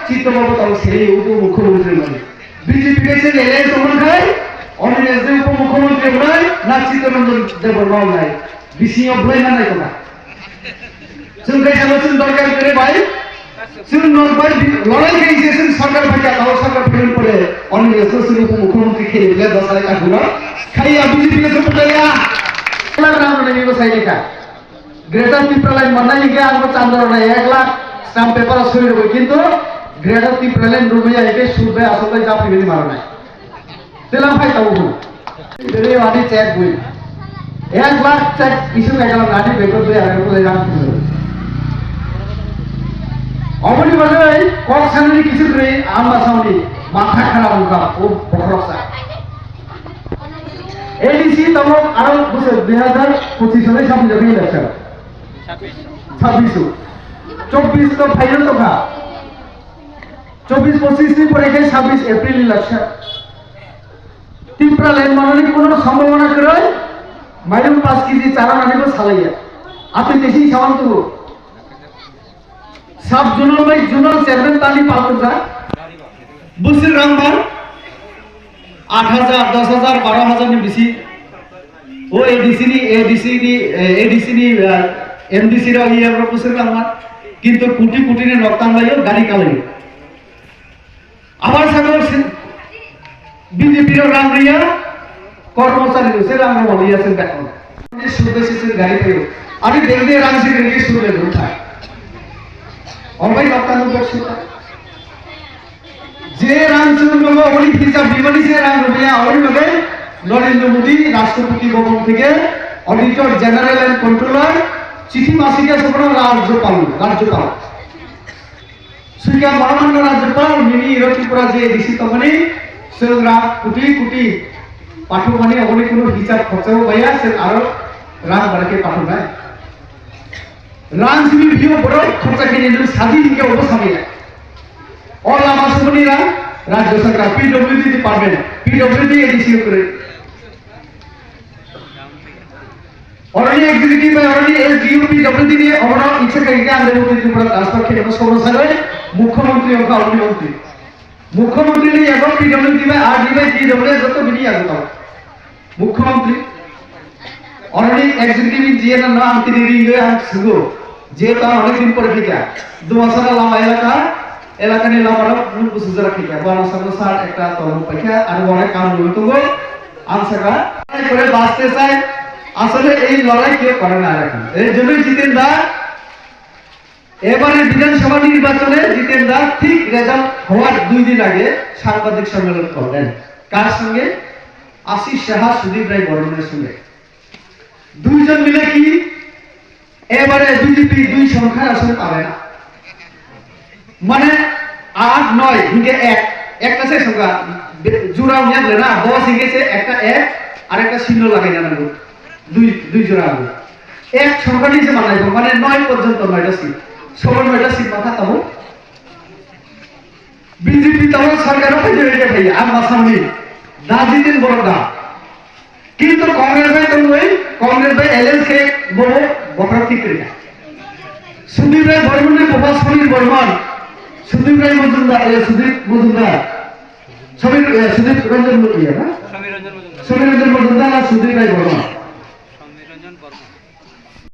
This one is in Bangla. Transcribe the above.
চিত্তবাবু তাও সেই উপমুখ্যমন্ত্রী মানে বিজেপি গেছে এলএস ওমন খায় অনিল এসে উপমুখ্যমন্ত্রী নয় না চিত্তরঞ্জন দেববর্মাও নাই বিসিও বলে না নাই কথা সুনকাই সামসুন দরকার করে ভাই সুন ভাই লড়াই গেছেন সরকার ভাই তাও সরকার ফেল করে অনিল এসে উপমুখ্যমন্ত্রী খেয়ে দিলে 10 লাখ টাকা খাইয়া বিজেপি গেছে পড়াইয়া লাখ নাম নেই বসাই লেখা গ্রেটার পিপলাইন মানাই গে আমগো চান্দরনে 1 লাখ স্ট্যাম্প পেপার সই হবে কিন্তু গ্রেটার পিপলাইন রুমিয়া একে সুবে আসলে যা পিবি মারা নাই তেলাম ভাই তাও এরে আদি চেক বই 1 লাখ চেক ইস্যু হয়ে গেল গাড়ি বেকর দিয়ে আর বলে রাম অবনি বলে কক সামনে কিছু করে আমরা সামনে মাথা খারাপ হোগা ও বড়সা এডিসি তমক আরো বুঝে 2025 সালে সামনে যাবে ইলেকশন 26 24 তো ফাইনাল তো খা 24-25 দিন পরে 26 এপ্রিল ইলেকশন তিনটা লাইন মাননি কোনো সম্ভাবনা করে মাইরুম 5 কেজি চারা আনিব সালাইয়া আপনি দেশি সামান তো সব জুনাল ভাই জুনাল চেয়ারম্যান তালি পালুজা বুসির Ramban 8000 10000 12000 ni bisi o ADC ni MDC ra iye আমরা বুসির রামবান কিন্তু কোটি কোটি নে রক্তান লাইও গাড়ি কালাই আবার সাগর বিজেপির রামরিয়া কর্মচারী সে রামরি আছেন দেখুন যে সুদেশির গাড়ি পেও আমি দেখতে রামসি থেকে শুরু করে উঠা অবাই রক্তান করছে যে রামচন্দ্র বাবু ওই হিসাব বিমানি যে রামরিয়া ওই ভাবে নরেন্দ্র মোদী রাষ্ট্রপতি ভবন থেকে অডিটর জেনারেল এন্ড কন্ট্রোলার চিঠি মাসিকে সবরা রাজ্যপাল সুইকা মহামান্য রাজ্যপাল মিনি ত্রিপুরা যে এডিসি তমনি সেরা কোটি কোটি পাঠক মানে অনেক কোনো হিসাব খরচাও ভাইয়া সে আরো রাম বাড়াকে পাঠক নাই রাম সিবি ভিও বড় খরচা কিনে নিল স্বাধীন কে অবসামিয়া और लामा सुमनीरा राज्य सरकार पीडब्ल्यूडी डिपार्टमेंट पीडब्ल्यूडी एडीसी करे और ये एग्जीक्यूटिव में और ये एसडीयूपी डब्ल्यूडी ने और इच्छा करके आंध्र प्रदेश त्रिपुरा ट्रांसफर के समस्या मुख्यमंत्री और मुख्यमंत्री ने एगो पीडब्ल्यूडी में आरडी में जीडब्ल्यूएस तो बिनी आता मुख्यमंत्री और ये एग्जीक्यूटिव जीएन ना अंतिरिंग गे हम सुगो जे ता अनेक दिन पर किया दुआसरा लामा এলাকা নিয়ে লামারা মূল বুঝে রাখি কে বড় সমস্যা একটা তরম পাখা আর অনেক কাম হইতো গো আনসাকা করে বাঁচতে চায় আসলে এই লড়াই কে করে না এখন এই জন্যই জিতেন দা এবারে বিধানসভা নির্বাচনে জিতেন দা ঠিক রেজাল্ট হওয়ার 2 দিন আগে সাংবাদিক সম্মেলন করলেন কার সঙ্গে আশিস সাহা সুদীপ রায় বর্মনের সঙ্গে দুইজন মিলে কি এবারে বিজেপি 2 সংখ্যার আসলে পাবে না মানে 8 9 হিগে 1 একটা সে সংখ্যা জোড়া নিয়ে না 10 হিগে সে একটা 1 আর একটা চিহ্ন লাগাই জানা গো দুই জোড়া হবে এক সংখ্যাটি যে বানাইবো মানে 9 পর্যন্ত 9টা সিট সবার 9টা সিট মাথা তাও বিজেপি তাও সরকারও হয়ে যাবে ভাই আর মাসামনি দাজিদিন বড়দা কিন্তু কংগ্রেস ভাই এলএস কে বড় বকরা ঠিক করে সুদীপ রায় বর্মনের প্রভাস ফলির বর্মন সুদীপ রায় মজুমদার সমীর রঞ্জন মজুমদার আর সুদীপ রায় বর্মন